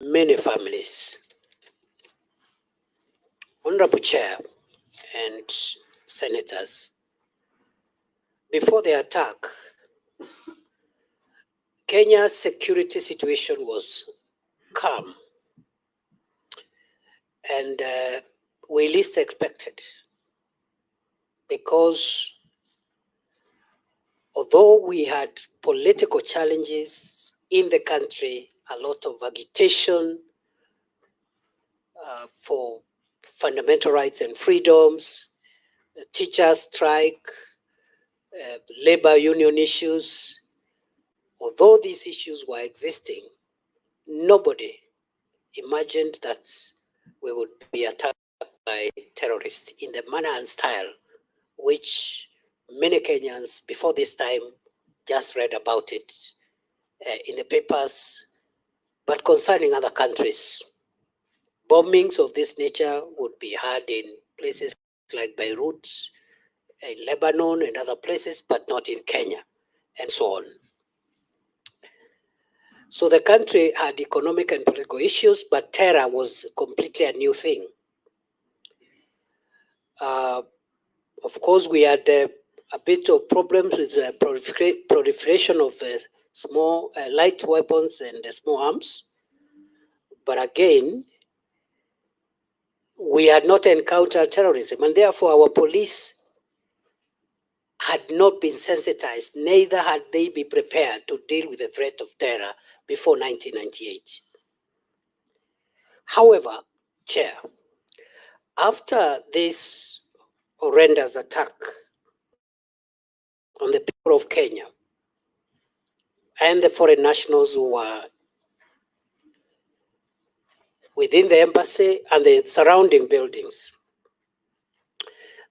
many families. Honorable Chair and Senators, before the attack, Kenya's security situation was calm and we least expected, because although we had political challenges in the country, a lot of agitation for fundamental rights and freedoms, teachers' strike, labor union issues, although these issues were existing, nobody imagined that we would be attacked by terrorists in the manner and style which many Kenyans before this time just read about it in the papers. But concerning other countries, bombings of this nature would be heard in places like Beirut, in Lebanon and other places, but not in Kenya, and so on. So the country had economic and political issues, but terror was completely a new thing. Of course, we had a bit of problems with the proliferation of small light weapons and small arms. But again, we had not encountered terrorism, and therefore our police had not been sensitized, neither had they been prepared to deal with the threat of terror before 1998. However, Chair, after this horrendous attack on the people of Kenya and the foreign nationals who were within the embassy and the surrounding buildings,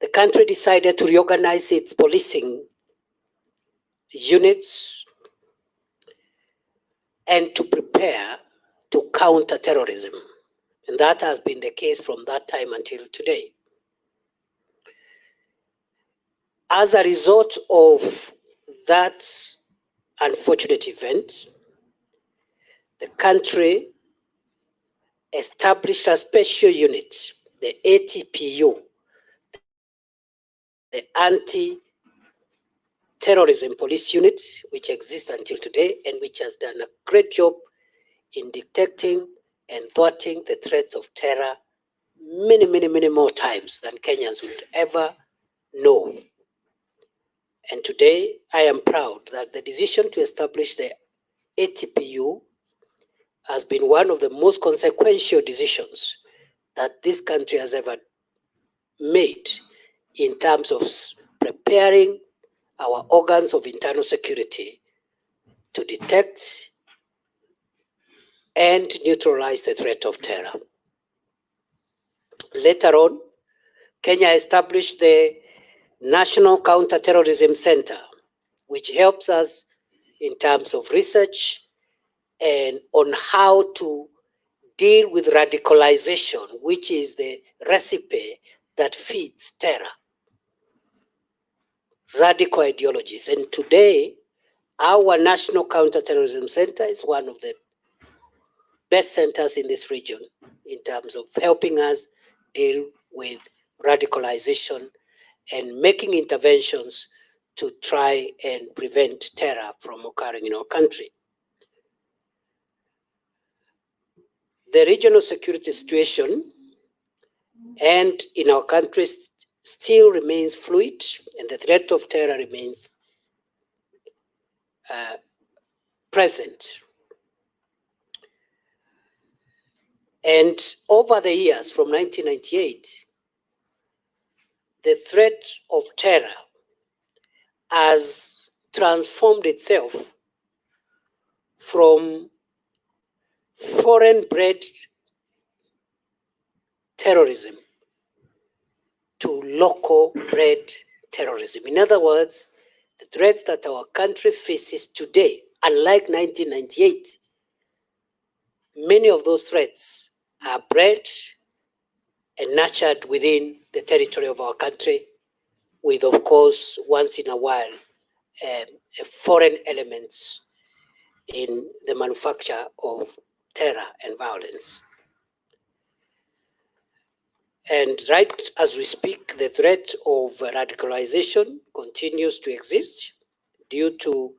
the country decided to reorganize its policing units and to prepare to counter terrorism. And that has been the case from that time until today. As a result of that unfortunate event, the country established a special unit, the ATPU, the Anti-Terrorism Police Unit, which exists until today and which has done a great job in detecting and thwarting the threats of terror many, many, many more times than Kenyans would ever know. And today, I am proud that the decision to establish the ATPU has been one of the most consequential decisions that this country has ever made in terms of preparing our organs of internal security to detect and neutralize the threat of terror. Later on, Kenya established the National Counterterrorism Center, which helps us in terms of research and on how to deal with radicalization, which is the recipe that feeds terror, radical ideologies. And today, our National Counterterrorism Center is one of the best centers in this region in terms of helping us deal with radicalization and making interventions to try and prevent terror from occurring in our country. The regional security situation and in our country still remains fluid, and the threat of terror remains present. And over the years, from 1998, the threat of terror has transformed itself from foreign-bred terrorism to local-bred terrorism. In other words, the threats that our country faces today, unlike 1998, many of those threats are bred and nurtured within the territory of our country, with, of course, once in a while, foreign elements in the manufacture of terror and violence. And right as we speak, the threat of radicalization continues to exist due to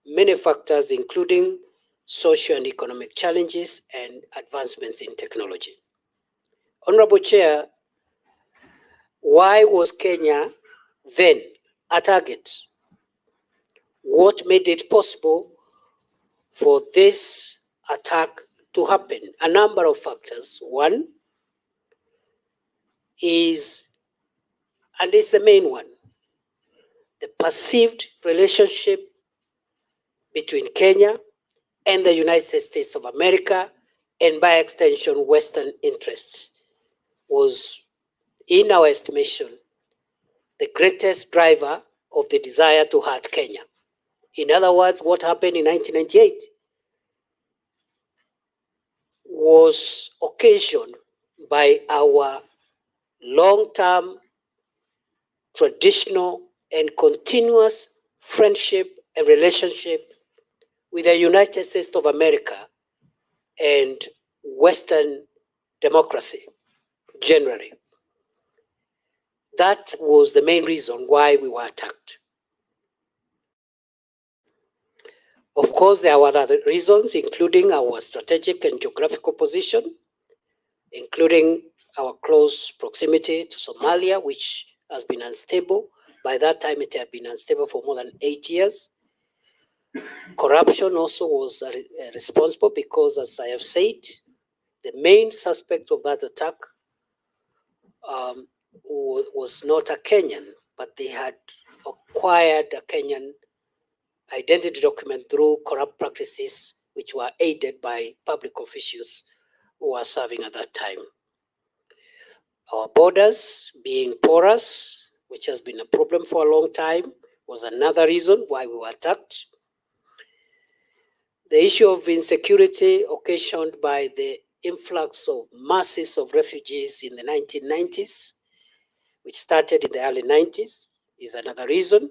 many factors, including social and economic challenges and advancements in technology. Honorable Chair, why was Kenya then a target? What made it possible for this attack to happen? A number of factors. One is, and it's the main one, the perceived relationship between Kenya and the United States of America, and by extension, Western interests, was, in our estimation, the greatest driver of the desire to hurt Kenya. In other words, what happened in 1998 was occasioned by our long-term, traditional, and continuous friendship and relationship with the United States of America and Western democracy generally. That was the main reason why we were attacked. Of course, there were other reasons, including our strategic and geographical position, including our close proximity to Somalia, which has been unstable. By that time, it had been unstable for more than 8 years. Corruption also was responsible because, as I have said, the main suspect of that attack was not a Kenyan, but they had acquired a Kenyan identity document through corrupt practices which were aided by public officials who were serving at that time. Our borders being porous, which has been a problem for a long time, was another reason why we were attacked. The issue of insecurity occasioned by the influx of masses of refugees in the 1990s, which started in the early 90s, is another reason.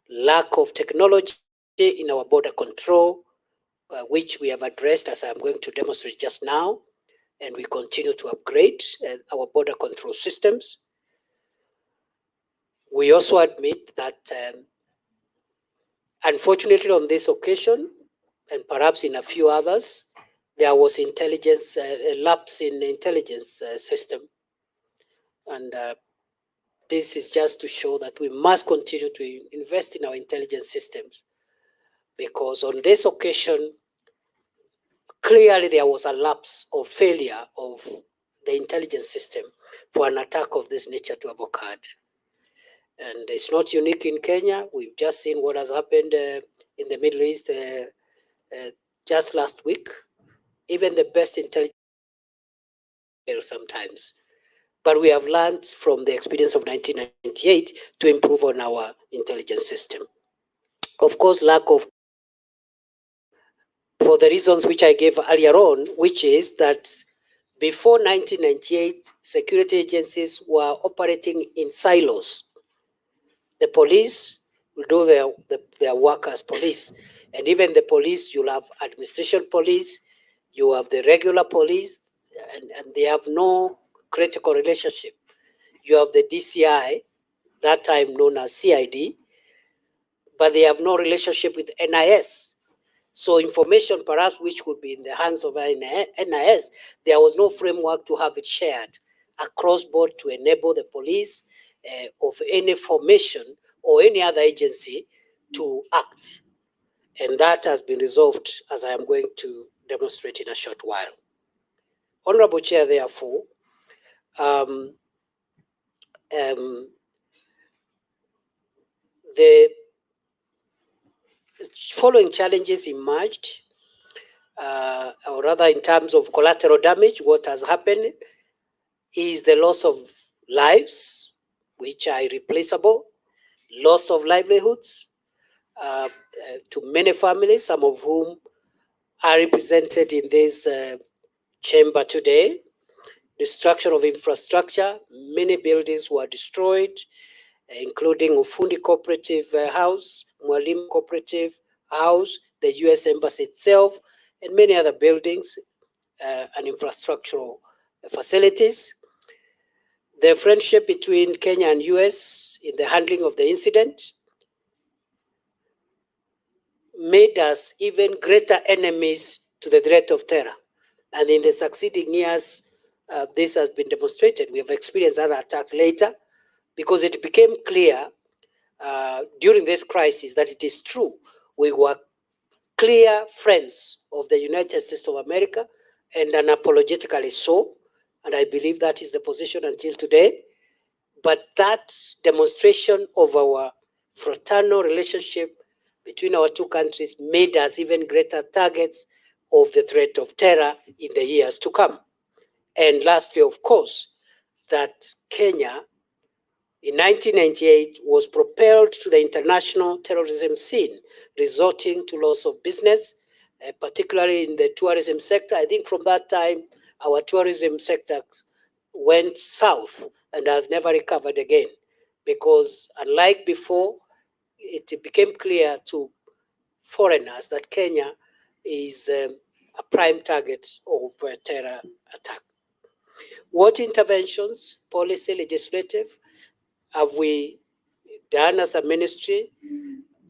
Lack of technology in our border control, which we have addressed, as I'm going to demonstrate just now, and we continue to upgrade our border control systems. We also admit that, unfortunately, on this occasion, and perhaps in a few others, there was intelligence, a lapse in intelligence system. And this is just to show that we must continue to invest in our intelligence systems, because on this occasion, clearly there was a lapse or failure of the intelligence system for an attack of this nature to have occurred. And it's not unique in Kenya. We've just seen what has happened in the Middle East just last week. Even the best intelligence sometimes. But we have learned from the experience of 1998 to improve on our intelligence system. Of course, lack of, for the reasons which I gave earlier on, which is that before 1998, security agencies were operating in silos. The police will do their work as police. And even the police, you'll have administration police, you have the regular police, and they have no critical relationship. You have the DCI, that time known as CID, but they have no relationship with NIS. So information perhaps which could be in the hands of NIS, there was no framework to have it shared across board to enable the police of any formation or any other agency to act. And that has been resolved, as I am going to demonstrate in a short while. Honorable Chair, therefore, the following challenges emerged, or rather in terms of collateral damage. What has happened is the loss of lives, which are irreplaceable, loss of livelihoods to many families, some of whom are represented in this chamber today. Destruction of infrastructure, many buildings were destroyed, including Ufundi Cooperative House, Mwalimu Cooperative House, the US Embassy itself, and many other buildings and infrastructural facilities. The friendship between Kenya and US in the handling of the incident made us even greater enemies to the threat of terror. And in the succeeding years, this has been demonstrated. We have experienced other attacks later because it became clear during this crisis that it is true. We were clear friends of the United States of America, and unapologetically so. And I believe that is the position until today. But that demonstration of our fraternal relationship between our two countries made us even greater targets of the threat of terror in the years to come. And lastly, of course, that Kenya in 1998 was propelled to the international terrorism scene, resulting to loss of business, particularly in the tourism sector. I think from that time, our tourism sector went south and has never recovered again, because unlike before, it became clear to foreigners that Kenya is a prime target of a terror attack. What interventions, policy, legislative, have we done as a ministry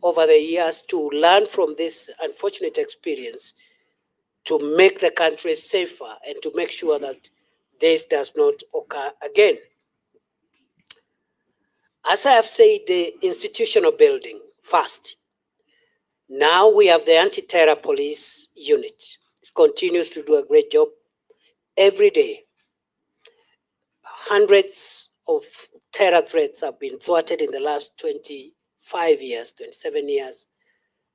over the years to learn from this unfortunate experience to make the country safer and to make sure that this does not occur again? As I have said, the institutional building first. Now we have the anti-terror police unit. It continues to do a great job every day. Hundreds of terror threats have been thwarted in the last 25 years, 27 years.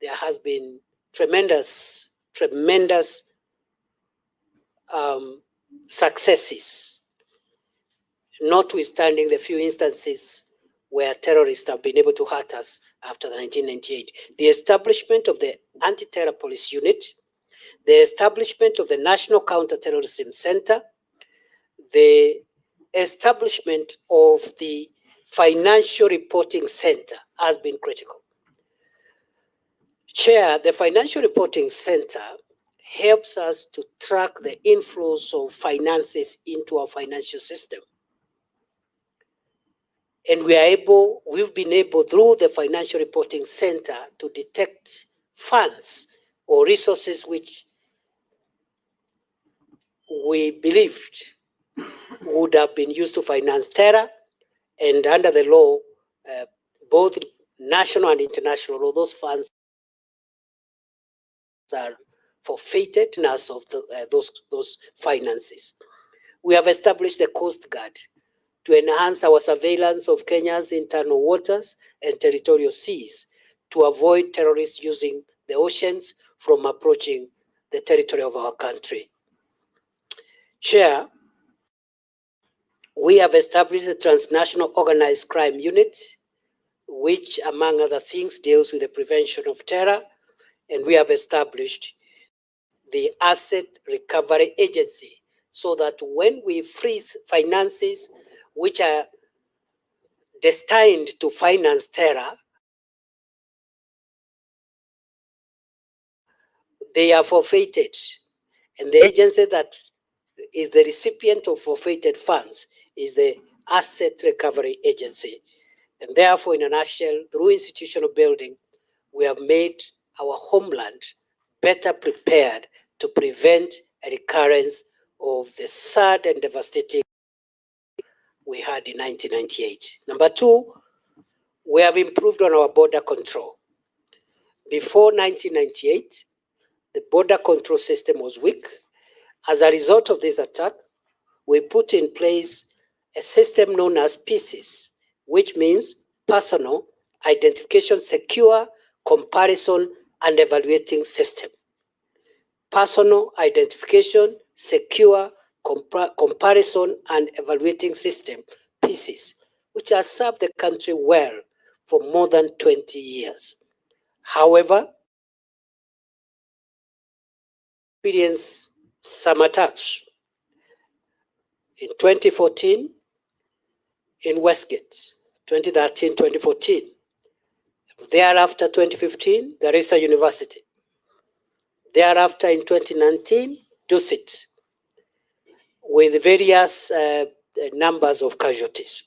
There has been tremendous successes, notwithstanding the few instances where terrorists have been able to hurt us after the 1998. The establishment of the Anti-Terror Police Unit, the establishment of the National Counterterrorism Center, the establishment of the Financial Reporting Center has been critical. Chair, the Financial Reporting Center helps us to track the inflows of finances into our financial system. And we've been able through the Financial Reporting Center to detect funds or resources which we believed would have been used to finance terror. And under the law, both national and international law, those funds are forfeited as of those finances. We have established the Coast Guard to enhance our surveillance of Kenya's internal waters and territorial seas to avoid terrorists using the oceans from approaching the territory of our country. Chair, we have established a transnational organized crime unit, which, among other things, deals with the prevention of terror, and we have established the Asset Recovery Agency, so that when we freeze finances which are destined to finance terror, they are forfeited. And the agency that is the recipient of forfeited funds is the Asset Recovery Agency. And therefore, in a nutshell, through institutional building, we have made our homeland better prepared to prevent a recurrence of the sad and devastating we had in 1998. Number two, we have improved on our border control. Before 1998, the border control system was weak. As a result of this attack, we put in place a system known as PISIS, which means Personal Identification Secure Comparison and Evaluating System. Personal Identification Secure Comparison and Evaluating System, PISIS, which has served the country well for more than 20 years. However, we experienced some attacks. In 2014, in Westgate, 2013, 2014. Thereafter, 2015, Garissa University. Thereafter, in 2019, Dusit, with various numbers of casualties.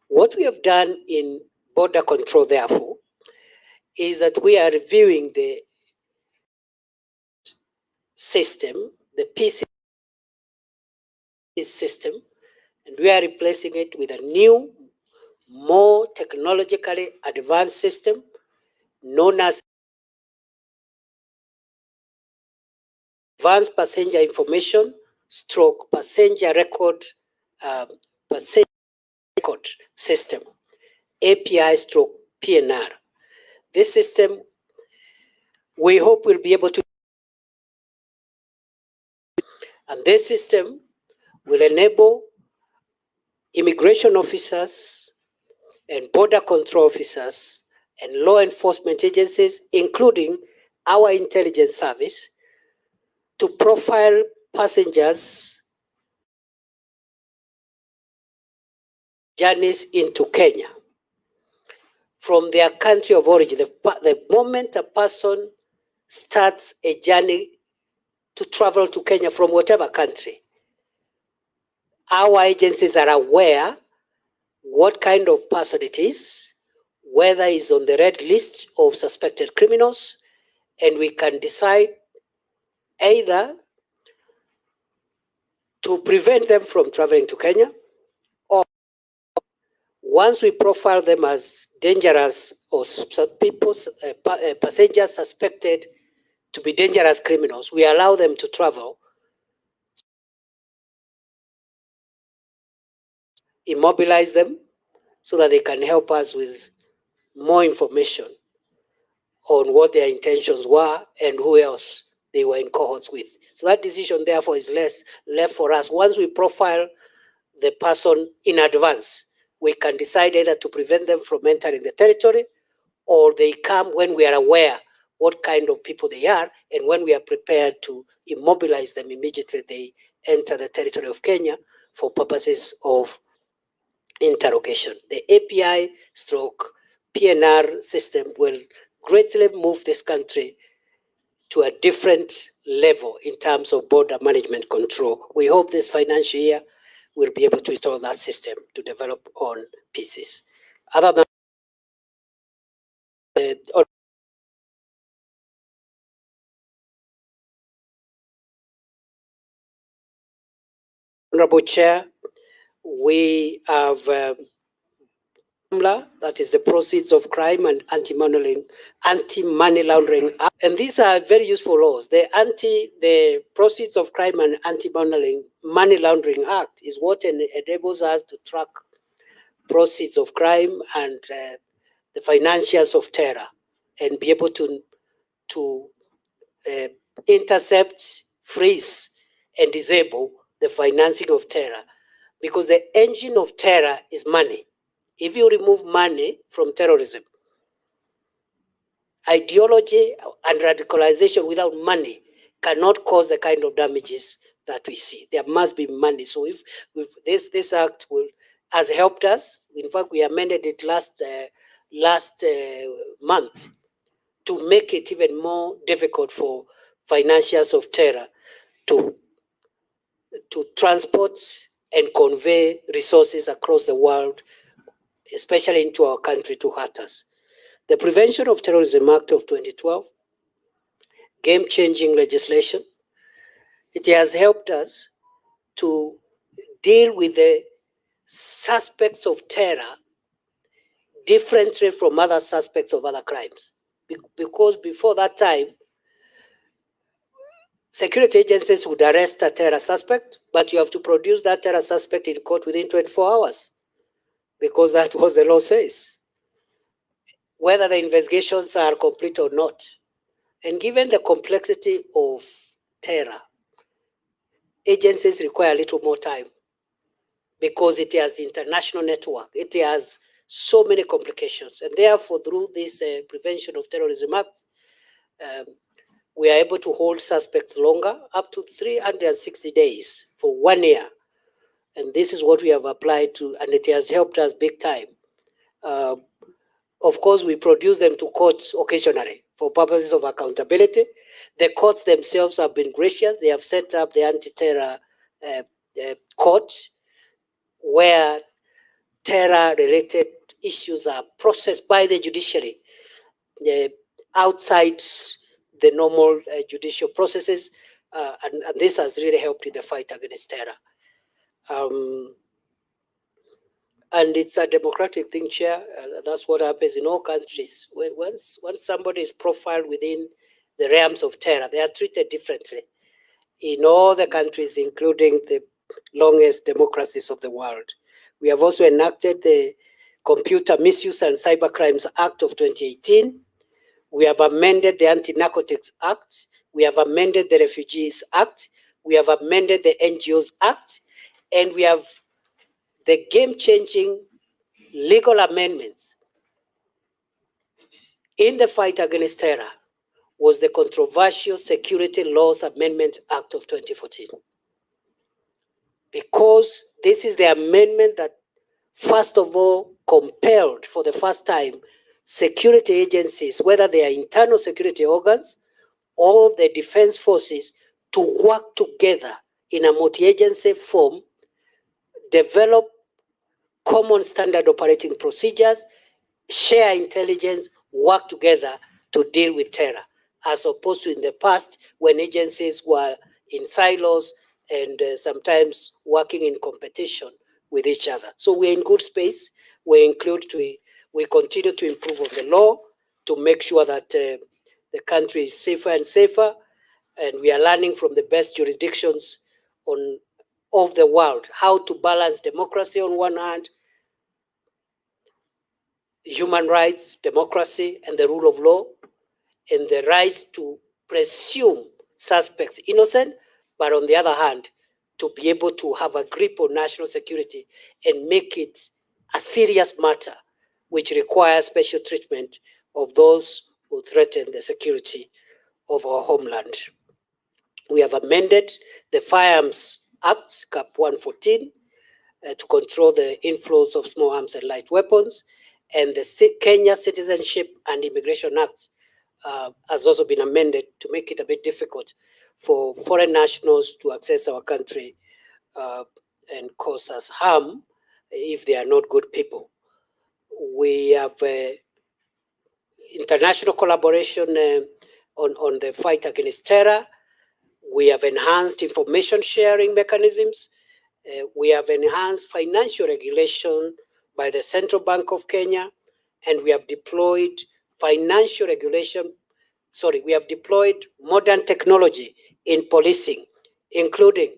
What we have done in border control, therefore, is that we are reviewing the system, the PC system, and we are replacing it with a new, more technologically advanced system known as Advanced Passenger Information / Passenger Record System, API / PNR. This system, we hope, will be able to, and this system will enable immigration officers and border control officers and law enforcement agencies, including our intelligence service, to profile passengers journeys into Kenya from their country of origin. The moment a person starts a journey to travel to Kenya from whatever country, our agencies are aware what kind of person it is, whether he's on the red list of suspected criminals, and we can decide either to prevent them from traveling to Kenya, or once we profile them as dangerous or passengers suspected to be dangerous criminals, we allow them to travel, immobilize them so that they can help us with more information on what their intentions were and who else they were in cohorts with. So that decision, therefore, is left for us. Once we profile the person in advance, we can decide either to prevent them from entering the territory, or they come when we are aware what kind of people they are, and when we are prepared to immobilize them immediately they enter the territory of Kenya for purposes of interrogation. The API / PNR system will greatly move this country to a different level in terms of border management control. We hope this financial year we'll be able to install that system to develop on pieces. Other than Honorable Chair, we have that is the Proceeds of Crime and Anti-Money Laundering Act. And these are very useful laws. The Proceeds of Crime and Anti-Money Laundering Act is what enables us to track proceeds of crime and the financiers of terror, and be able to intercept, freeze, and disable the financing of terror, because the engine of terror is money. If you remove money from terrorism, ideology and radicalization without money cannot cause the kind of damages that we see. There must be money. So if this act has helped us, in fact, we amended it last month to make it even more difficult for financiers of terror to transport and convey resources across the world, especially into our country, to hurt us. The Prevention of Terrorism Act of 2012, game-changing legislation, it has helped us to deal with the suspects of terror differently from other suspects of other crimes. Because before that time, security agencies would arrest a terror suspect, but you have to produce that terror suspect in court within 24 hours, because that was the law says, whether the investigations are complete or not. And given the complexity of terror, agencies require a little more time, because it has international network. It has so many complications. And therefore, through this Prevention of Terrorism Act, we are able to hold suspects longer, up to 360 days for 1 year. And this is what we have applied to, and it has helped us big time. Of course, we produce them to courts occasionally for purposes of accountability. The courts themselves have been gracious. They have set up the anti-terror court, where terror-related issues are processed by the judiciary outside the normal judicial processes, and this has really helped in the fight against terror. And it's a democratic thing, Chair. That's what happens in all countries. Once somebody is profiled within the realms of terror, they are treated differently in all the countries, including the longest democracies of the world. We have also enacted the Computer Misuse and Cybercrimes Act of 2018. We have amended the Anti-Narcotics Act. We have amended the Refugees Act. We have amended the NGOs Act. And we have the game-changing legal amendments in the fight against terror was the controversial Security Laws Amendment Act of 2014. Because this is the amendment that, first of all, compelled for the first time security agencies, whether they are internal security organs or the defense forces, to work together in a multi-agency form, develop common standard operating procedures, share intelligence, work together to deal with terror, as opposed to in the past when agencies were in silos and sometimes working in competition with each other. So we're in good space. We continue to improve on the law to make sure that the country is safer and safer, and we are learning from the best jurisdictions of the world how to balance democracy on one hand, human rights, democracy, and the rule of law, and the right to presume suspects innocent, but on the other hand, to be able to have a grip on national security and make it a serious matter, which requires special treatment of those who threaten the security of our homeland. We have amended the Firearms Act, Cap 114, to control the inflows of small arms and light weapons, and the Kenya Citizenship and Immigration Act has also been amended to make it a bit difficult for foreign nationals to access our country and cause us harm if they are not good people. We have international collaboration on the fight against terror. We have enhanced information sharing mechanisms. We have enhanced financial regulation by the Central Bank of Kenya, and we have deployed we have deployed modern technology in policing, including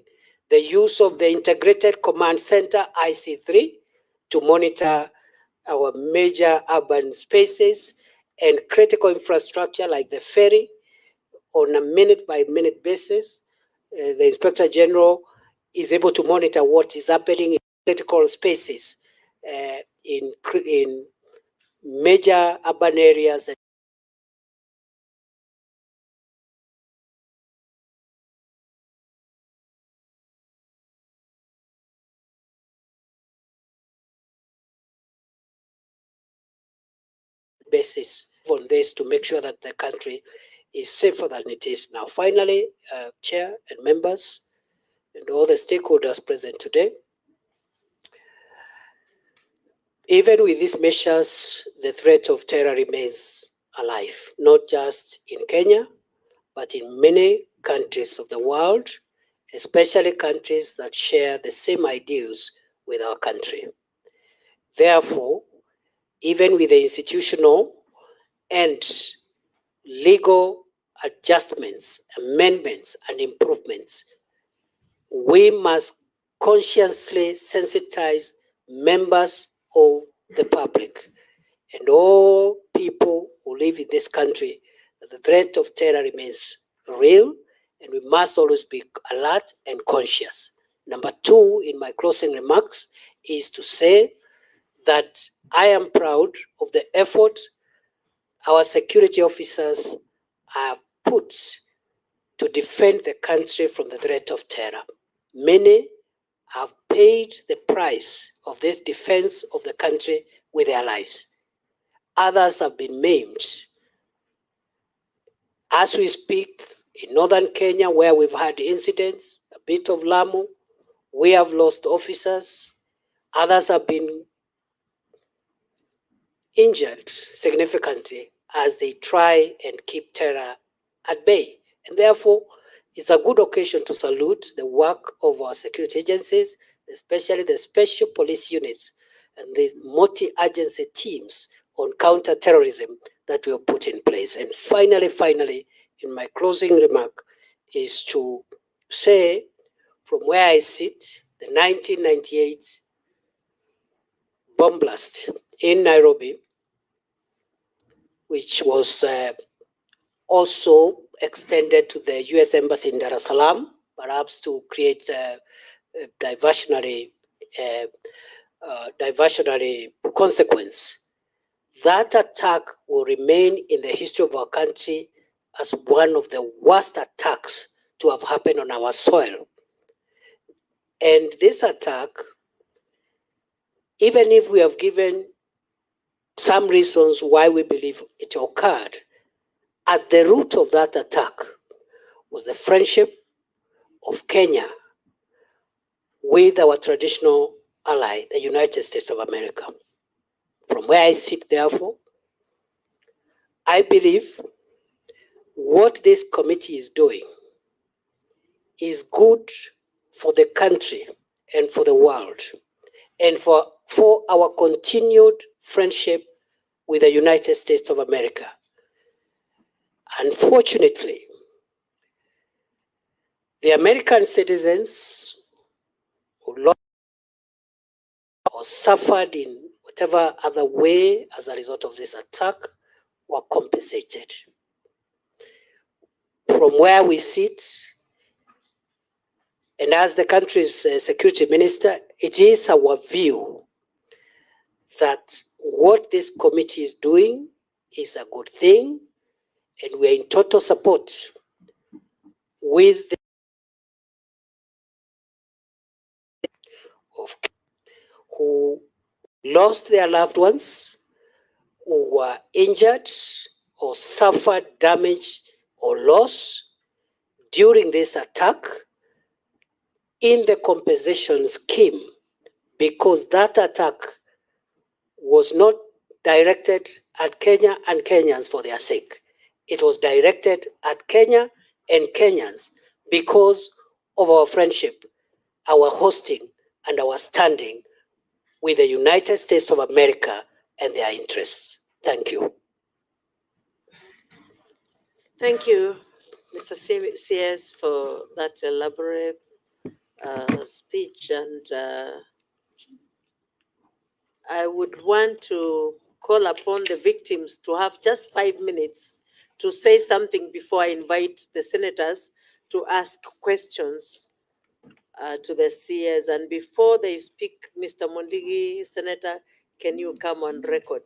the use of the Integrated Command Center, IC3, to monitor our major urban spaces and critical infrastructure like the ferry on a minute-by-minute basis. The Inspector General is able to monitor what is happening in critical spaces in major urban areas and basis on this to make sure that the country is safer than it is now. Finally, Chair and members and all the stakeholders present today, even with these measures, the threat of terror remains alive, not just in Kenya, but in many countries of the world, especially countries that share the same ideals with our country. Therefore, even with the institutional and legal adjustments, amendments, and improvements, we must consciously sensitize members of the public and all people who live in this country that the threat of terror remains real, and we must always be alert and conscious. Number two, in my closing remarks, is to say that I am proud of the effort our security officers have put to defend the country from the threat of terror. Many have paid the price of this defense of the country with their lives. Others have been maimed As we speak, in northern Kenya, where we've had incidents, a bit of Lamu, we have lost officers. Others have been injured significantly as they try and keep terror at bay. And therefore, it's a good occasion to salute the work of our security agencies, especially the special police units and the multi-agency teams on counter-terrorism that we have put in place. And finally, in my closing remark, is to say, from where I sit, the 1998 bomb blast in Nairobi, which was also extended to the US Embassy in Dar es Salaam, perhaps to create a diversionary consequence. That attack will remain in the history of our country as one of the worst attacks to have happened on our soil. And this attack, even if we have given some reasons why we believe it occurred, at the root of that attack was the friendship of Kenya with our traditional ally, the United States of America. From where I sit, therefore, I believe what this committee is doing is good for the country and for the world, and for our continued friendship with the United States of America. Unfortunately, the American citizens who lost or suffered in whatever other way as a result of this attack were compensated. From where we sit, and as the country's security minister, it is our view that what this committee is doing is a good thing, and we are in total support with the of who lost their loved ones, who were injured or suffered damage or loss during this attack in the compensation scheme, because that attack was not directed at Kenya and Kenyans for their sake. It was directed at Kenya and Kenyans because of our friendship, our hosting, and our standing with the United States of America and their interests. Thank you. Thank you, Mr. CS, for that elaborate speech. And I would want to call upon the victims to have just 5 minutes to say something before I invite the senators to ask questions to the CS. And before they speak, Mr. Mondigi, Senator, can you come on record?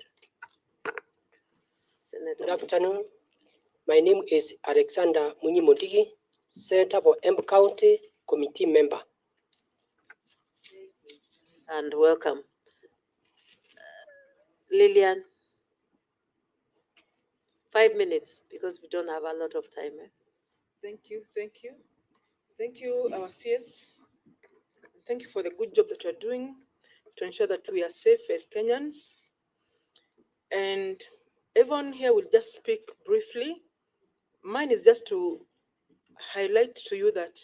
Senator. Good afternoon. My name is Alexander Munyi Mondigi, Senator for Embu County Committee Member. And welcome. Lillian, 5 minutes, because we don't have a lot of time. Thank you. Thank you, our CS. Thank you for the good job that you're doing to ensure that we are safe as Kenyans. And everyone here will just speak briefly. Mine is just to highlight to you that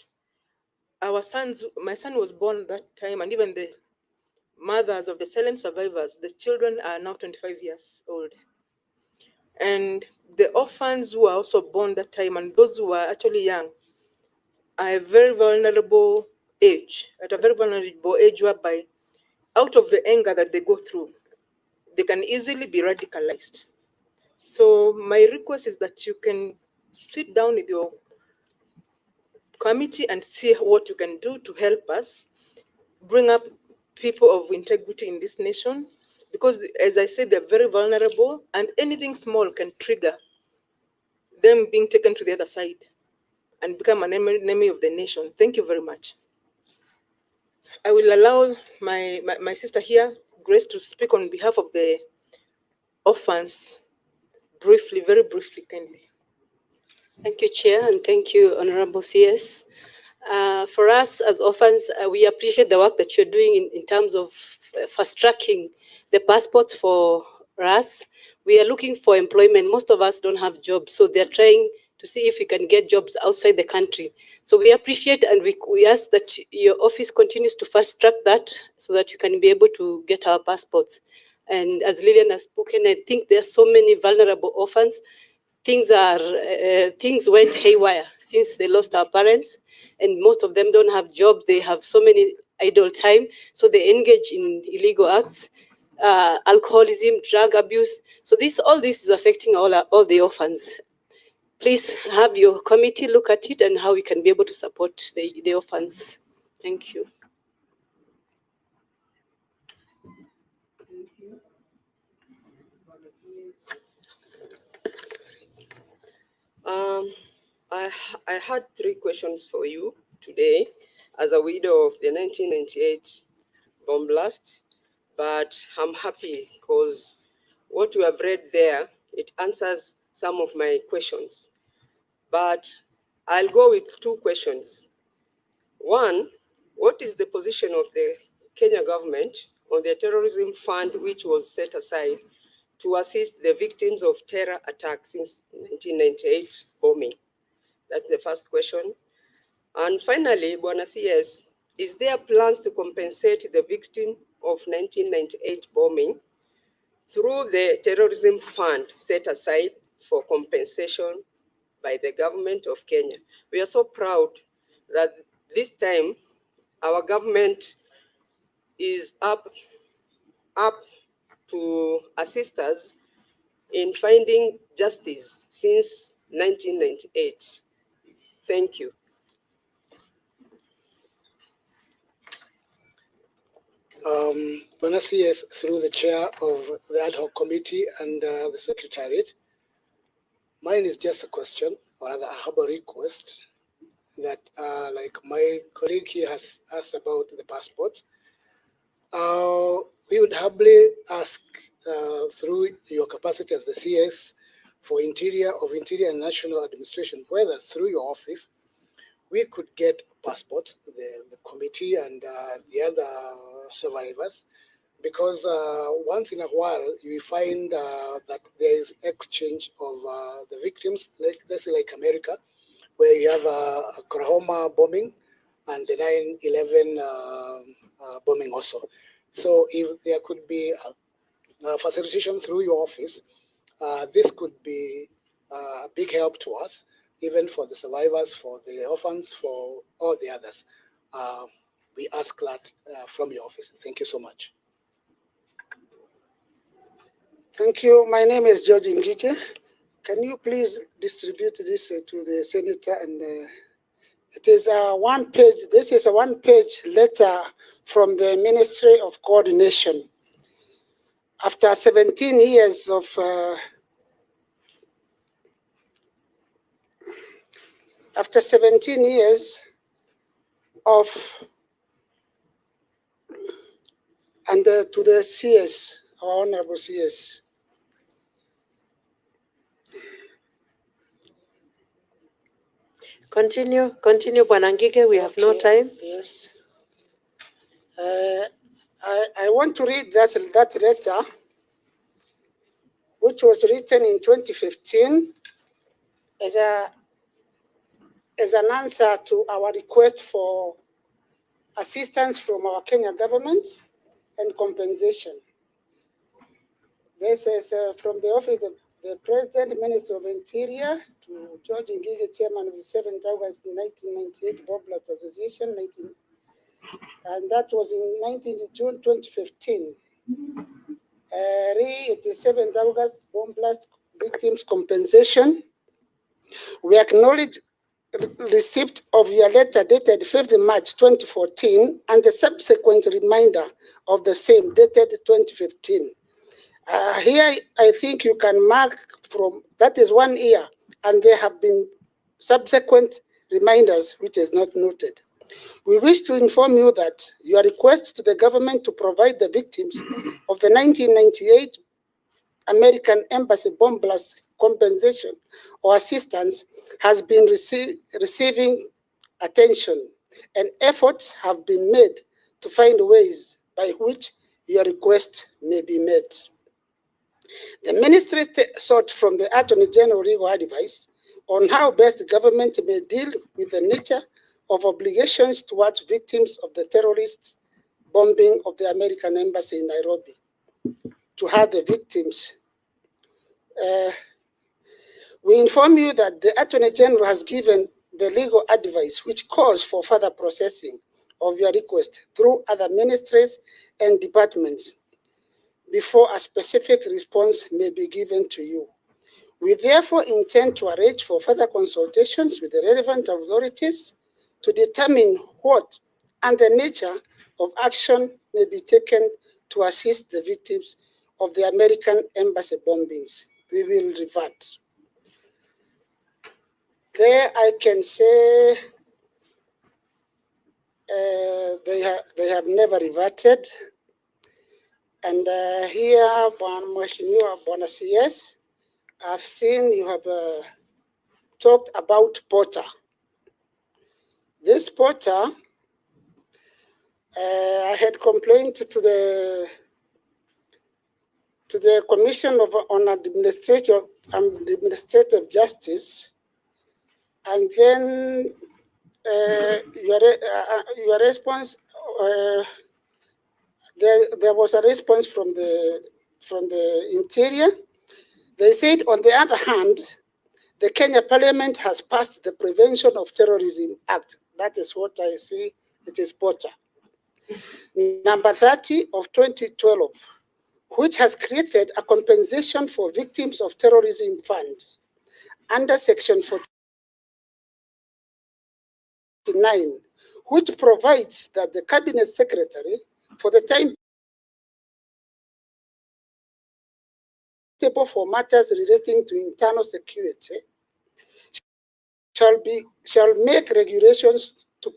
my son was born that time, and even the mothers of the silent survivors, the children are now 25 years old. And the orphans who are also born that time, and those who are actually young, are a very vulnerable age, whereby out of the anger that they go through, they can easily be radicalized. So my request is that you can sit down with your committee and see what you can do to help us bring up people of integrity in this nation, because as I said, they're very vulnerable, and anything small can trigger them being taken to the other side and become an enemy of the nation. Thank you very much. I will allow my sister here, Grace, to speak on behalf of the orphans briefly, very briefly, kindly. Thank you, Chair, and thank you, Honorable CS. For us as orphans, we appreciate the work that you're doing in terms of fast-tracking the passports for us. We are looking for employment. Most of us don't have jobs, so they're trying to see if we can get jobs outside the country. So we appreciate and we ask that your office continues to fast-track that so that you can be able to get our passports. And as Lillian has spoken, I think there are so many vulnerable orphans. Things went haywire since they lost our parents, and most of them don't have jobs. They have so many idle time, so they engage in illegal acts, alcoholism, drug abuse. So all this is affecting all the orphans. Please have your committee look at it and how we can be able to support the orphans. Thank you. I had 3 questions for you today as a widow of the 1998 bomb blast, but I'm happy because what you have read there, it answers some of my questions. But I'll go with 2 questions. One, what is the position of the Kenya government on the terrorism fund which was set aside to assist the victims of terror attacks since 1998 bombing? That's the first question. And finally, Bwana CS, is there plans to compensate the victim of 1998 bombing through the terrorism fund set aside for compensation by the government of Kenya? We are so proud that this time our government is up to assist us in finding justice since 1998. Thank you. Bwana CS, through the chair of the ad hoc committee and the secretariat, mine is just a question, or rather I have a request that like my colleague here has asked about the passports. We would humbly ask through your capacity as the CS for Interior and National Administration, whether through your office, we could get passports, the committee and the other survivors, because once in a while you find that there is exchange of the victims, like let's say like America, where you have a Oklahoma bombing and the 9/11 bombing also. So if there could be a facilitation through your office, this could be a big help to us, even for the survivors, for the orphans, for all the others. We ask that from your office. Thank you so much. Thank you. My name is George Ngike. Can you please distribute this to the senator? And it is a one-page. This is a one-page letter from the Ministry of Coordination. After 17 years of and to the CS, our Honorable CS. Continue, Bwana Ngige, we have no time. Yes. I want to read that letter, which was written in 2015 as an answer to our request for assistance from our Kenya government and compensation. This is from the office of the President, Minister of Interior, to George Ngige, Chairman of the 7th August 1998 Bomb Blast Association, and that was in June 2015. It is 7th August Bomb Blast Victims Compensation. We acknowledge receipt of your letter dated 5th March 2014 and the subsequent reminder of the same dated 2015. Here, I think you can mark from, that is 1 year, and there have been subsequent reminders which is not noted. We wish to inform you that your request to the government to provide the victims of the 1998 American Embassy bomb blast compensation or assistance has been receiving attention, and efforts have been made to find ways by which your request may be met. The ministry sought from the Attorney General legal advice on how best government may deal with the nature of obligations towards victims of the terrorist bombing of the American embassy in Nairobi. To have the victims, we inform you that the Attorney General has given the legal advice which calls for further processing of your request through other ministries and departments before a specific response may be given to you. We therefore intend to arrange for further consultations with the relevant authorities to determine what and the nature of action may be taken to assist the victims of the American embassy bombings. We will revert. There I can say they have never reverted. And here, Mheshimiwa Bwana CS, I've seen you have talked about Porter. This Porter, I had complained to the Commission on Administrative Justice, and then your response. There was a response from the Interior. They said, on the other hand, the Kenya Parliament has passed the Prevention of Terrorism Act. That is what I see. It is Porter. Number 30 of 2012, which has created a compensation for victims of terrorism fund under Section 49, which provides that the Cabinet Secretary, for the time for matters relating to internal security, shall make regulations to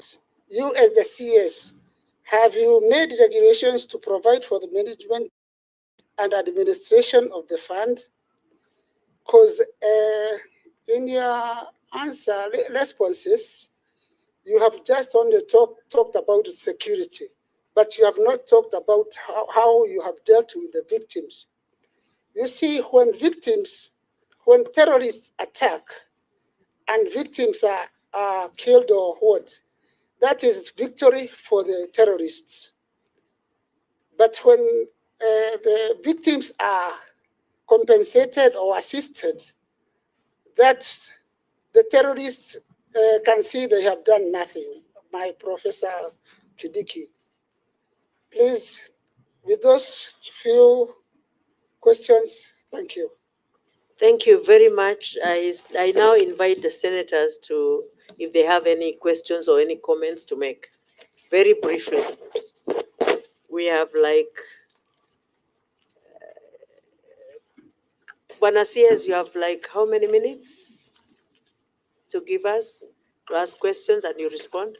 you as the CS. Have you made regulations to provide for the management and administration of the fund? Because in your answer responses, you have just only talked about security, but you have not talked about how you have dealt with the victims. You see, when terrorists attack and victims are killed or what, that is victory for the terrorists. But when the victims are compensated or assisted, that the terrorists can see they have done nothing. My Professor Kindiki, please, with those few questions, thank you. Thank you very much. I now invite the senators to, if they have any questions or any comments to make. Very briefly. We have like, Bwana CS, you have like how many minutes to give us, to ask questions and you respond?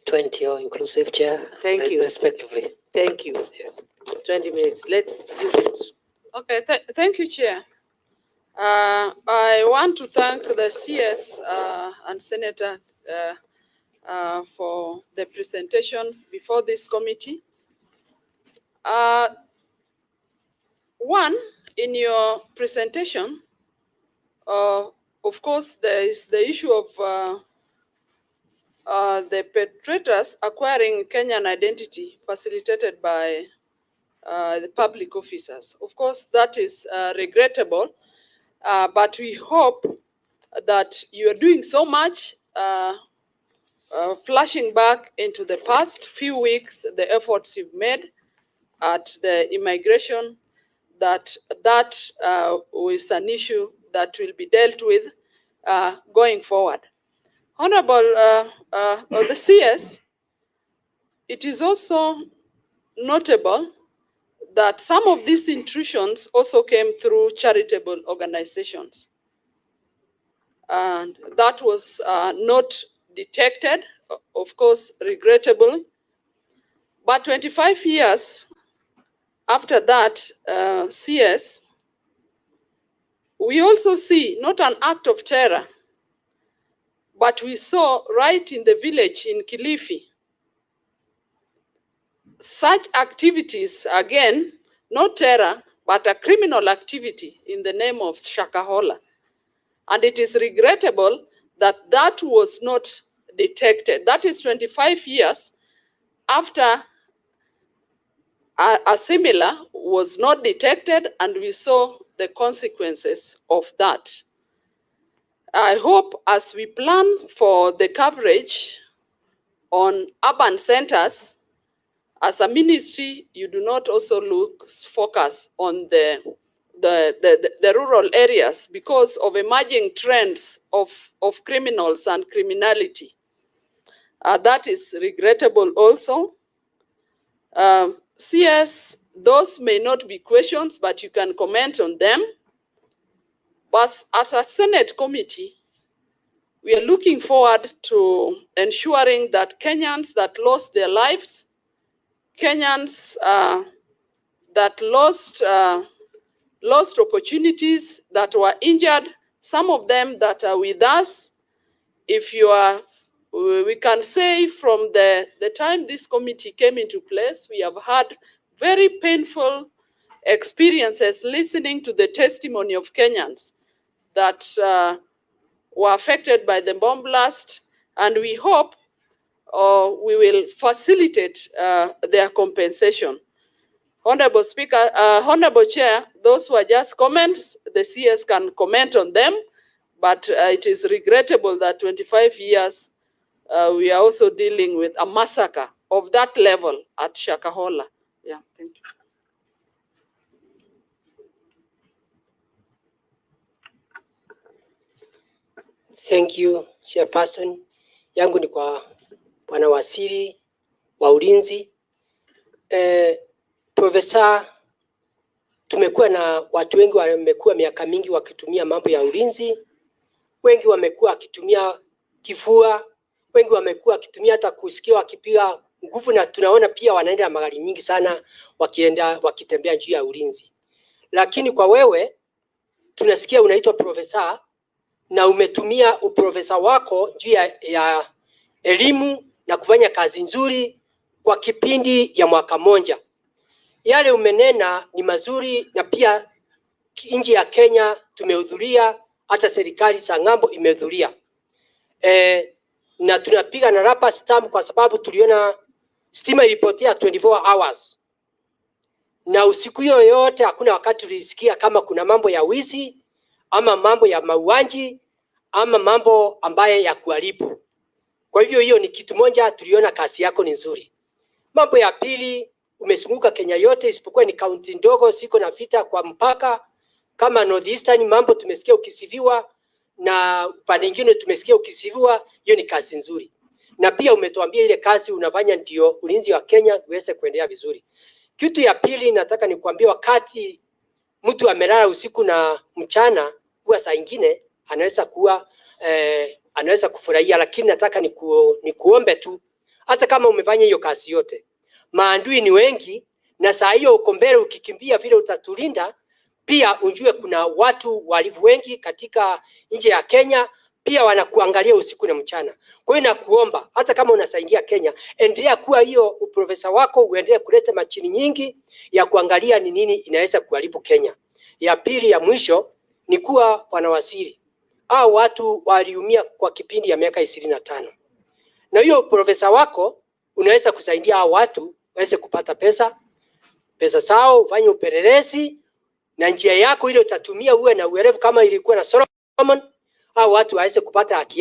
20 or inclusive, Chair. Thank you. Respectively. Thank you. Yeah. 20 minutes. Let's use it. Okay, thank you, Chair. I want to thank the CS and Senator for the presentation before this committee. One, in your presentation, of course, there is the issue of the perpetrators acquiring Kenyan identity facilitated by the public officers. Of course, that is regrettable, but we hope that you are doing so much, flashing back into the past few weeks, the efforts you've made at the immigration, that is an issue that will be dealt with going forward. Honorable the CS, it is also notable that some of these intrusions also came through charitable organizations. And that was not detected, of course, regrettable. But 25 years after that, CS, We also see not an act of terror, but we saw right in the village in Kilifi, such activities, again, not terror, but a criminal activity in the name of Shakahola. And it is regrettable that that was not detected. That is 25 years after a similar was not detected, and we saw the consequences of that. I hope as we plan for the coverage on urban centers, as a ministry, you do not also focus on the rural areas because of emerging trends of criminals and criminality. That is regrettable also. CS, those may not be questions, but you can comment on them. But as a Senate committee, we are looking forward to ensuring that Kenyans that lost their lives, Kenyans that lost opportunities, that were injured, some of them that are with us, if you are, we can say from the time this committee came into place, we have had very painful experiences listening to the testimony of Kenyans that were affected by the bomb blast, and we hope we will facilitate their compensation. Honorable Speaker, Honorable Chair, those were just comments. The CS can comment on them, but it is regrettable that 25 years we are also dealing with a massacre of that level at Shakahola. Yeah, thank you. Thank you, Chairperson. Yangu ni kwa Bwana Waziri wa Ulinzi. Profesa, tumekuwa na watu wengi wamekuwa miaka mingi wakitumia mambo ya ulinzi. Wengi wamekuwa wakitumia kifua, wengi wamekuwa wakitumia hata kusikia wakipiga nguvu, na tunaona pia wanaenda magari nyingi sana wakitembea juu ya ulinzi. Lakini kwa wewe tunasikia unaitwa profesa na umetumia uprofesa wako juu ya elimu na kufanya kazi nzuri kwa kipindi ya mwaka mmoja. Yale umenena ni mazuri, na pia nchi ya Kenya tumehudhuria, hata serikali za ng'ambo imehudhuria. Na tunapiga na rapa stamp kwa sababu tuliona stima ilipotea 24 hours. Na usiku hiyo yote hakuna wakati tulisikia kama kuna mambo ya wizi ama mambo ya mauaji ama mambo ambaye ya kuharibu. Kwa hivyo hiyo ni kitu moja tuliona kazi yako ni nzuri. Mambo ya pili, umezunguka Kenya yote isipokuwa ni kaunti ndogo siko na vita kwa mpaka kama Northeastern, mambo tumesikia ukisifiwa, na upande mwingine tumesikia ukisifiwa. Hiyo ni kazi nzuri, na pia umetuambia ile kazi unafanya ndio ulinzi wa Kenya uweze kuendelea vizuri. Kitu ya pili nataka nikuambia, wakati mtu amelala usiku na mchana, huwa saa nyingine anaweza kufurahia, lakini nataka nikuombe tu, hata kama umefanya hiyo kazi yote, maadui ni wengi, na saa hiyo uko mbele ukikimbia vile utatulinda. Pia unjue kuna watu walivu wengi katika nchi ya Kenya, pia wanakuangalia usiku na mchana. Kwa hiyo nakuomba, hata kama unasaidia Kenya, endelea kuwa hiyo uprofesa wako, uendelee kuleta machini nyingi ya kuangalia ni nini inaweza kuharibu Kenya. Ya pili ya mwisho ni kuwa Bwana Waziri, hao watu waliumia kwa kipindi ya miaka 25. Na hiyo profesa wako unaweza kusaidia hao watu waweze kupata pesa zao, ufanye upelelezi, na njia yako ile utatumia uwe na uelevu kama ilikuwa na Solomon, hao watu waweze kupata haki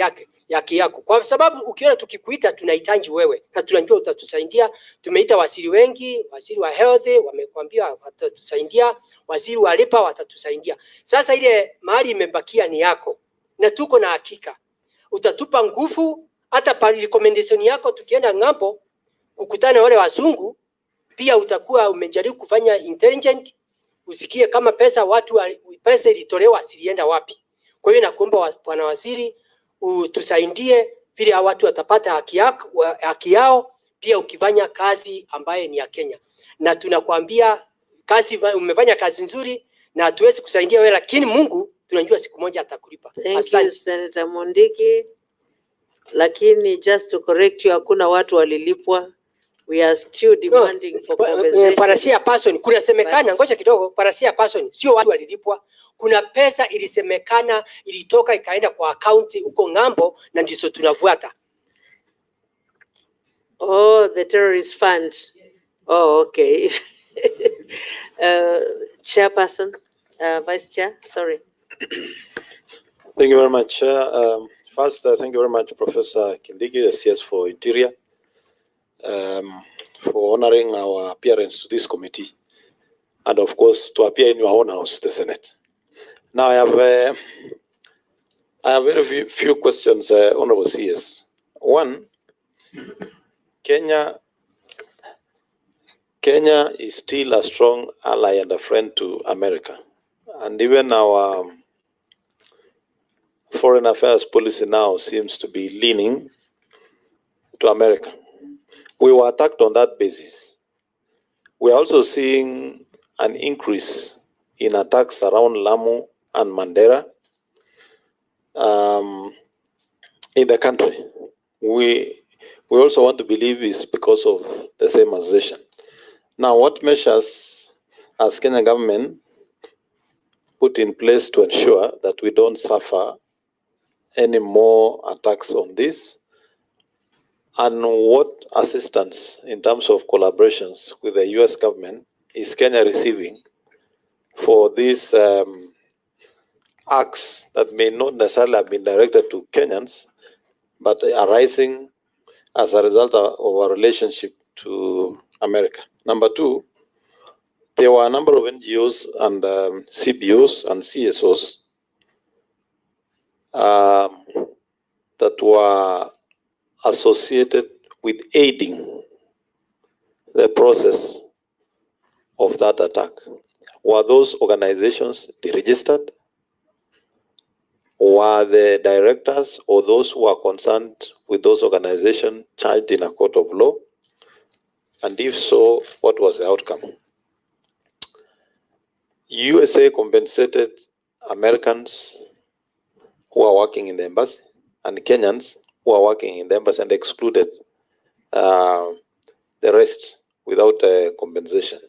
yako. Kwa sababu ukiona tukikuita tunahitaji wewe, na tunajua utatusaidia. Tumeita waziri wengi, waziri wa health wamekwambia watatusaidia, waziri wa lipa watatusaidia. Sasa ile mahali imebakia ni yako, na tuko na hakika utatupa nguvu. Hata pa recommendation yako tukienda ng'ambo kukutana wale wazungu, pia utakuwa umejaribu kufanya intelligent, usikie kama pesa ilitolewa silienda wapi. Kwa hiyo nakuomba Bwana Waziri utusaidie vile hao watu watapata haki yao, pia ukifanya kazi ambaye ni ya Kenya. Na tunakwambia umefanya kazi nzuri, na hatuwezi kusaidia wewe, lakini Mungu tunajua siku moja atakulipa. Thank you, Asante. Senator Mondiki. Lakini just to correct you, hakuna watu walilipwa. We are still demanding for compensation. Parasia person kunasemekana, But- ngoja kidogo, parasia person sio watu walilipwa. Kuna pesa ilisemekana ilitoka ikaenda kwa akaunti huko ng'ambo, na ndizo tunafuata. Oh, the terrorist fund. Oh, okay. Chairperson, Vice Chair, sorry. Thank you very much. First, thank you very much, Professor Kindiki, the CS for Interior, for honoring our appearance to this committee, and of course, to appear in your own house, the Senate. Now, I have very few questions, Honorable CS. One, Kenya is still a strong ally and a friend to America, and even our foreign affairs policy now seems to be leaning to America. We were attacked on that basis. We are also seeing an increase in attacks around Lamu and Mandera in the country. We also want to believe it's because of the same accusation. Now, what measures has Kenya government put in place to ensure that we don't suffer any more attacks on this? And what assistance in terms of collaborations with the US government is Kenya receiving for these acts that may not necessarily have been directed to Kenyans, but arising as a result of our relationship to America? Number two, there were a number of NGOs and CBOs and CSOs that were associated with aiding the process of that attack. Were those organizations deregistered? Were the directors or those who are concerned with those organizations charged in a court of law? And if so, what was the outcome? USA compensated Americans who are working in the embassy and Kenyans who are working in the embassy and excluded the rest without compensation.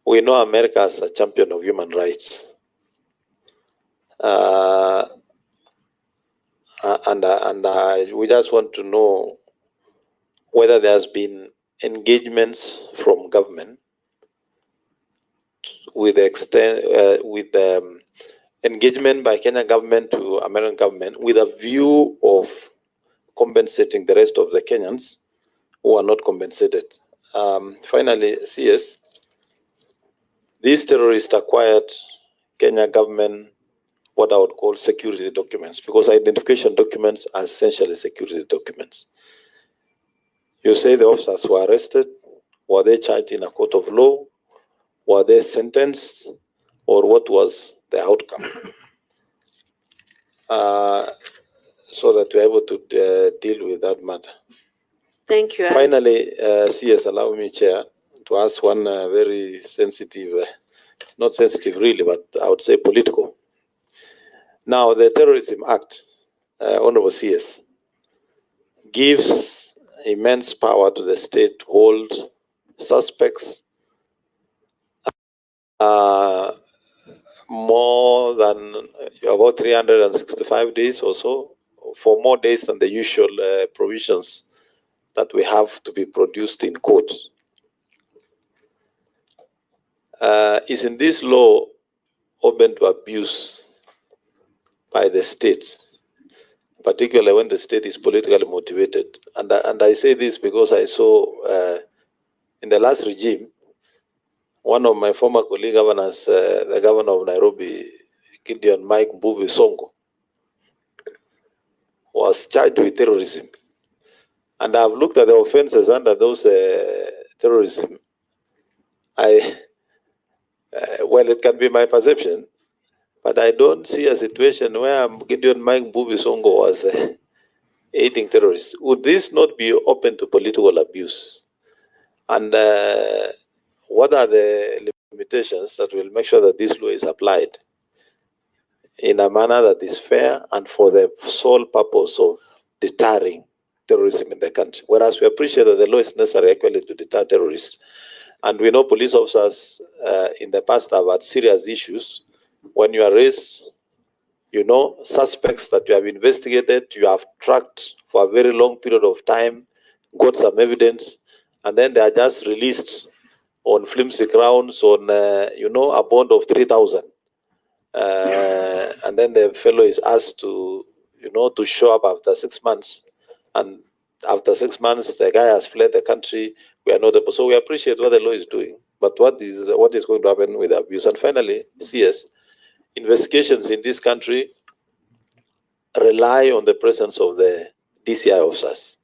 We know America as a champion of human rights. We just want to know whether there has been engagements from government with engagement by Kenya government to American government with a view of compensating the rest of the Kenyans who are not compensated. Finally, CS, these terrorists acquired Kenya government what I would call security documents, because identification documents are essentially security documents. You say the officers were arrested. Were they charged in a court of law? Were they sentenced? Or what was the outcome? So that we're able to deal with that matter. Thank you. Finally, CS, allow me, Chair, to ask one very sensitive, not sensitive really, but I would say political. Now, the Terrorism Act, Honorable CS, gives immense power to the state to hold suspects more than about 365 days or so, for more days than the usual provisions that we have to be produced in court. Isn't this law open to abuse by the state, particularly when the state is politically motivated? And I say this because I saw in the last regime, one of my former colleague governors, the governor of Nairobi, Gideon Mike Mbuvi Sonko, was charged with terrorism. And I've looked at the offenses under those terrorism. Well, it can be my perception, but I don't see a situation where Gideon Mike Mbuvi Sonko was aiding terrorists. Would this not be open to political abuse? And what are the limitations that will make sure that this law is applied in a manner that is fair and for the sole purpose of deterring terrorism in the country. Whereas we appreciate that the law is necessary actually to deter terrorists. And we know police officers in the past have had serious issues. When you arrest, you know, suspects that you have investigated, you have tracked for a very long period of time, got some evidence, and then they are just released on flimsy grounds on, you know, a bond of 3,000. And then the fellow is asked to, you know, to show up after 6 months. And after 6 months, the guy has fled the country. We are not able. So we appreciate what the law is doing, but what is going to happen with abuse? And finally, CS, investigations in this country rely on the presence of the DCI officers.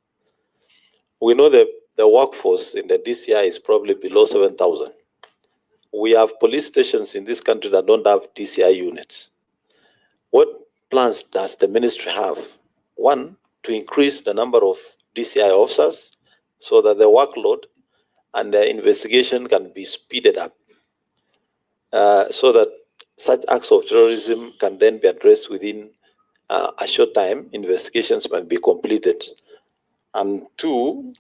We know that the workforce in the DCI is probably below 7,000. We have police stations in this country that don't have DCI units. What plans does the ministry have? One, to increase the number of DCI officers so that the workload and the investigation can be speeded up, so that such acts of terrorism can then be addressed within a short time. Investigations can be completed. And two,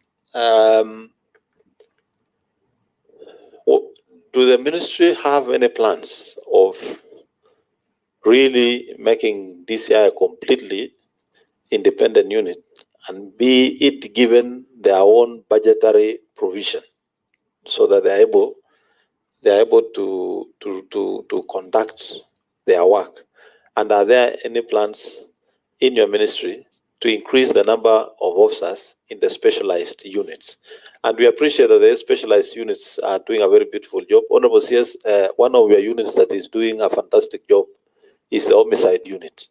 do the ministry have any plans of really making DCI a completely independent unit, and be it given their own budgetary provision so that they're able to conduct their work? And are there any plans in your ministry to increase the number of officers in the specialized units? And we appreciate that the specialized units are doing a very beautiful job. Honorable CS, one of your units that is doing a fantastic job is the homicide unit.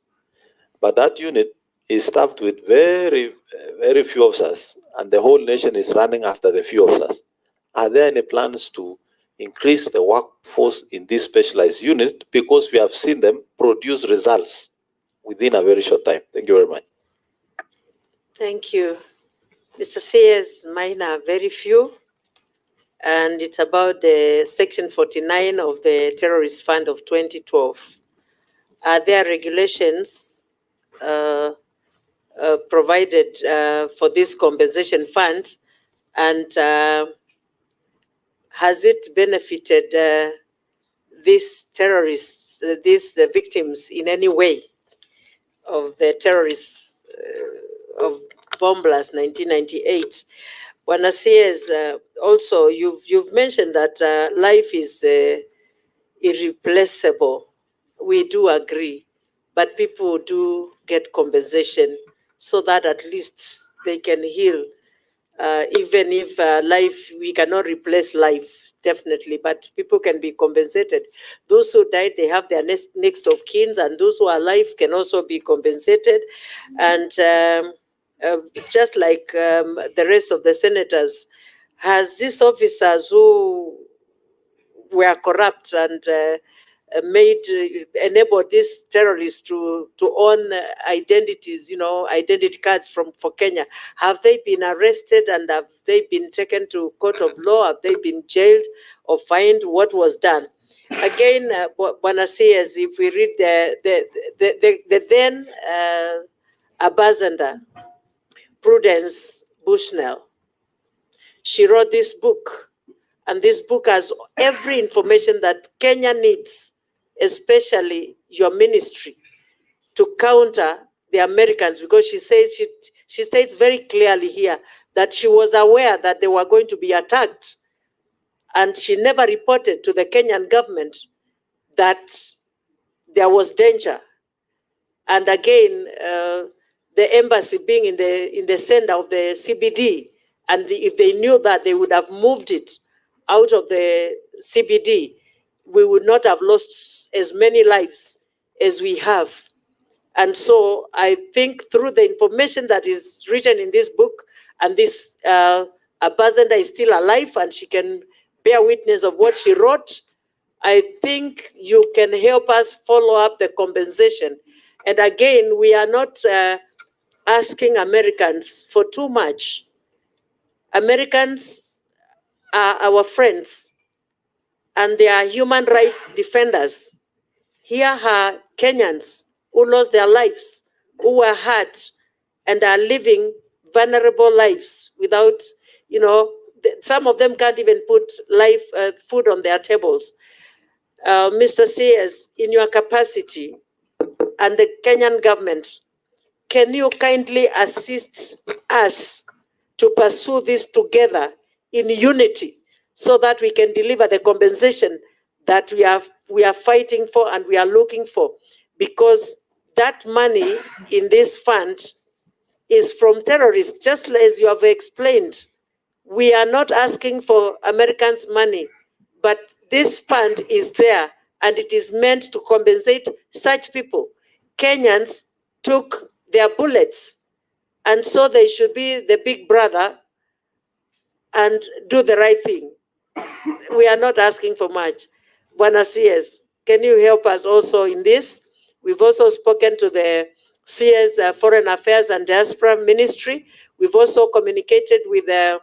But that unit is staffed with very, very few officers, and the whole nation is running after the few officers. Are there any plans to increase the workforce in this specialized unit? Because we have seen them produce results within a very short time. Thank you very much. Thank you. Mr. Sayers, mine are very few, and it's about the Section 49 of the Terrorist Fund of 2012. Are there regulations provided for this compensation fund, and has it benefited these terrorists, these victims in any way of the terrorists of Bomb Blast 1998? Bwana Sayers, also you've mentioned that life is irreplaceable. We do agree, but people do get compensation so that at least they can heal. Even if life, we cannot replace life, definitely, but people can be compensated. Those who died, they have their next of kin, and those who are alive can also be compensated. And just like the rest of the senators, has these officers who were corrupt and enabled these terrorists to own identities, you know, identity cards for Kenya, have they been arrested, and have they been taken to court of law? Have they been jailed or fined? What was done? Again, Bwana Sayers, if we read the then ambassador, Prudence Bushnell, she wrote this book, and this book has every information that Kenya needs, especially your ministry, to counter the Americans, because she says she states very clearly here that she was aware that they were going to be attacked, and she never reported to the Kenyan government that there was danger. And again, the embassy being in the center of the CBD, and if they knew that, they would have moved it out of the CBD. We would not have lost as many lives as we have. And so I think through the information that is written in this book, and this ambassador is still alive and she can bear witness of what she wrote, I think you can help us follow up the compensation. And again, we are not asking Americans for too much. Americans are our friends, and they are human rights defenders. Here are Kenyans who lost their lives, who were hurt, and are living vulnerable lives without, some of them can't even put food on their tables. Mr. CS, in your capacity, and the Kenyan government, can you kindly assist us to pursue this together in unity so that we can deliver the compensation that we are fighting for and we are looking for? Because that money in this fund is from terrorists, just as you have explained. We are not asking for Americans' money, but this fund is there and it is meant to compensate such people. Kenyans took their bullets, and so they should be the big brother and do the right thing. We are not asking for much. Bwana CS, can you help us also in this? We've also spoken to the CS Foreign Affairs and Diaspora Ministry. We've also communicated with the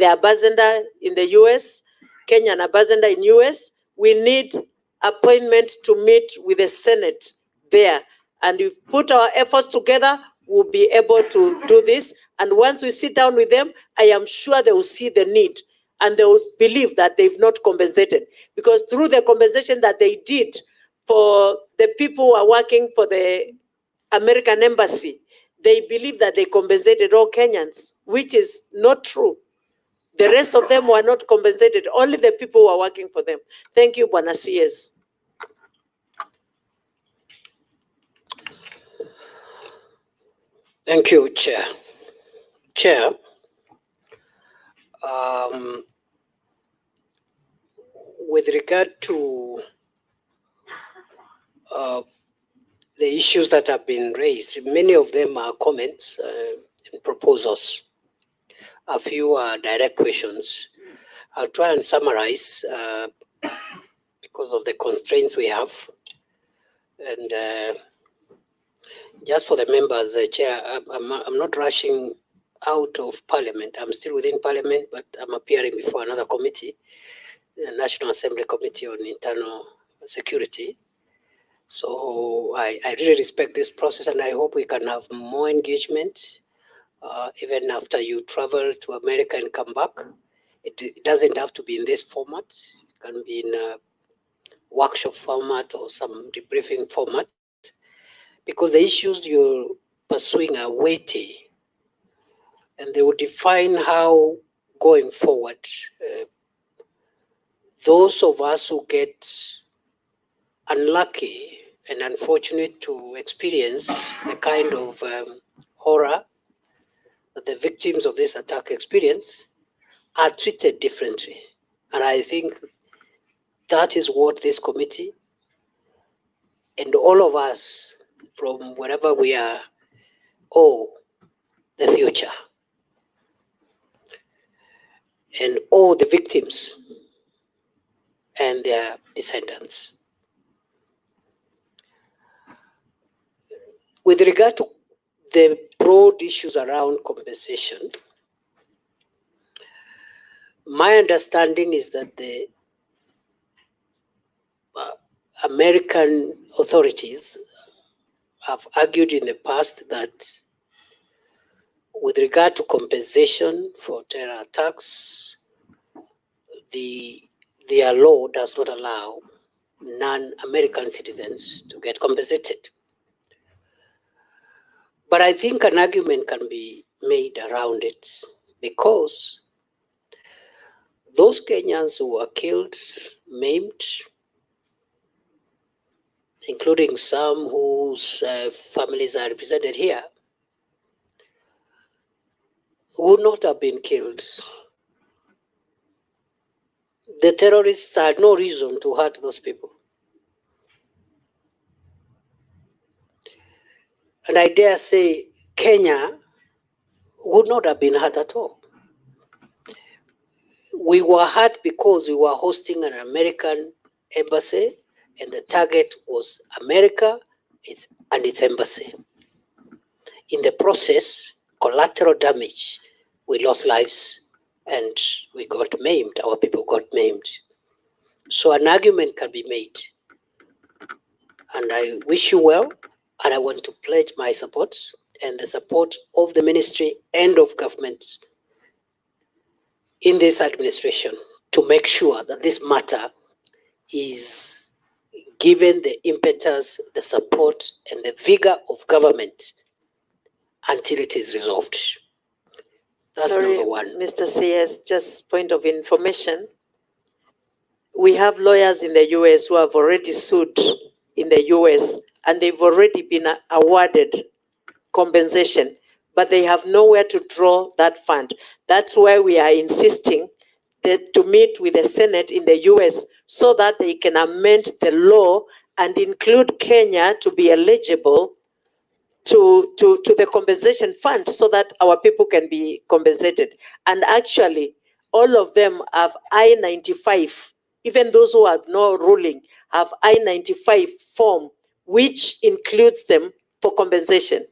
ambassador in the US, Kenyan ambassador in US. We need appointment to meet with the Senate there. And if we put our efforts together, we'll be able to do this. And once we sit down with them, I am sure they will see the need and they will believe that they've not compensated. Because through the compensation that they did for the people who are working for the American embassy, they believe that they compensated all Kenyans, which is not true. The rest of them were not compensated, only the people who are working for them. Thank you, Bwana CS. Thank you, Chair. Chair, with regard to the issues that have been raised, many of them are comments and proposals. A few are direct questions. I'll try and summarize because of the constraints we have. And just for the members, Chair, I'm not rushing out of Parliament. I'm still within Parliament, but I'm appearing before another committee, the National Assembly Committee on Internal Security. So I really respect this process, and I hope we can have more engagement even after you travel to America and come back. It doesn't have to be in this format. It can be in a workshop format or some debriefing format, because the issues you're pursuing are weighty, and they will define how, going forward, those of us who get unlucky and unfortunate to experience the kind of horror that the victims of this attack experience are treated differently. And I think that is what this committee and all of us from wherever we are owe the future and owe the victims and their descendants. With regard to the broad issues around compensation, my understanding is that the American authorities have argued in the past that with regard to compensation for terror attacks, their law does not allow non-American citizens to get compensated. But I think an argument can be made around it, because those Kenyans who were killed, maimed, including some whose families are represented here, would not have been killed. The terrorists had no reason to hurt those people. And I dare say Kenya would not have been hurt at all. We were hurt because we were hosting an American embassy, and the target was America and its embassy. In the process, collateral damage, we lost lives and we got maimed, our people got maimed. So an argument can be made And I wish you well, and I want to pledge my support and the support of the ministry and of government in this administration to make sure that this matter is given the impetus, the support, and the vigor of government until it is resolved. That's Sorry, number one. Mr. CS, just point of information. We have lawyers in the US who have already sued in the US, and they've already been awarded compensation, but they have nowhere to draw that fund. That's why we are insisting that to meet with the Senate in the US so that they can amend the law and include Kenya to be eligible to the compensation fund so that our people can be compensated. And actually, all of them have I-95. Even those who have no ruling have I-95 form, which includes them for compensation.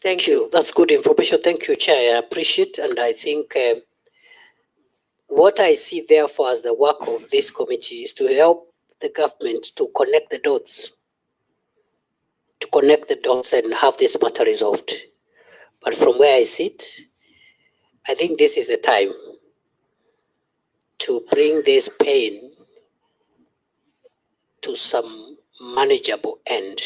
Thank you. That's good information. Thank you, Chair. I appreciate, and I think what I see therefore as the work of this committee is to help the government to connect the dots, and have this matter resolved. But from where I sit, I think this is the time to bring this pain to some manageable end.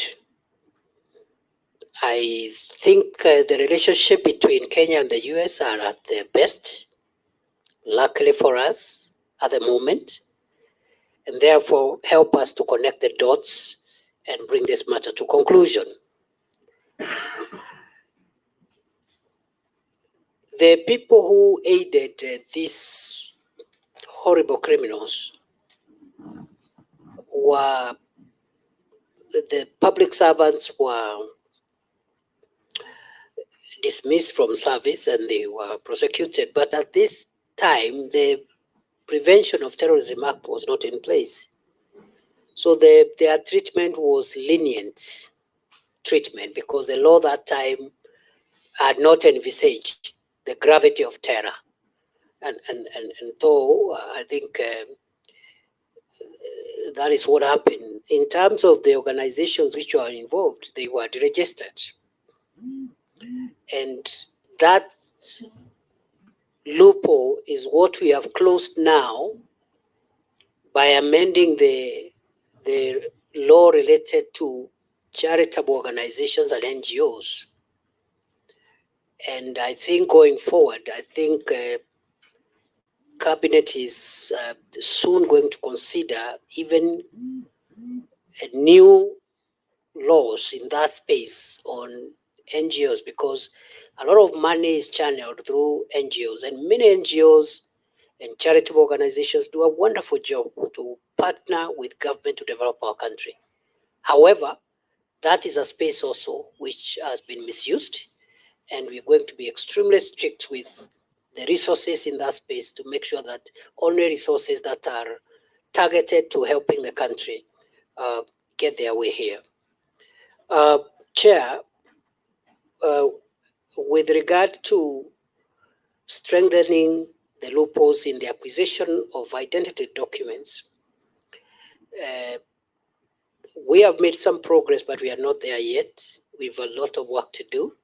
I think the relationship between Kenya and the US are at their best, luckily for us at the moment, and therefore help us to connect the dots and bring this matter to conclusion. The people who aided these horrible criminals were the public servants were dismissed from service and they were prosecuted. But at this time, the Prevention of Terrorism Act was not in place. So their treatment was lenient treatment because the law that time had not envisaged the gravity of terror. And though I think that is what happened. In terms of the organizations which were involved, they were deregistered. And that loophole is what we have closed now by amending the law related to charitable organizations and NGOs. And I think going forward, I think Cabinet is soon going to consider even new laws in that space on NGOs, because a lot of money is channeled through NGOs, and many NGOs and charitable organizations do a wonderful job to partner with government to develop our country. However, that is a space also which has been misused, and we're going to be extremely strict with the resources in that space to make sure that only resources that are targeted to helping the country get their way here. Chair, with regard to strengthening the loopholes in the acquisition of identity documents, we have made some progress, but we are not there yet. We have a lot of work to do.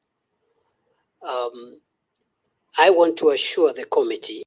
I want to assure the committee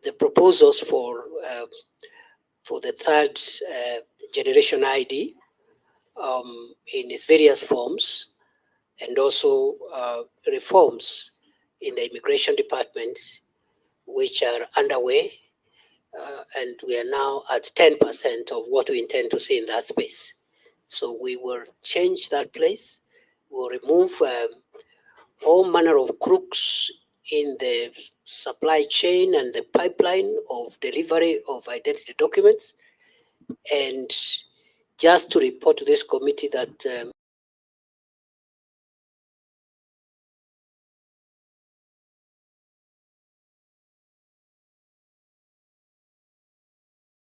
the proposals for the third generation ID in its various forms, and also reforms in the immigration department, which are underway, and we are now at 10% of what we intend to see in that space. So we will change that place. We'll remove all manner of crooks in the supply chain and the pipeline of delivery of identity documents. And just to report to this committee that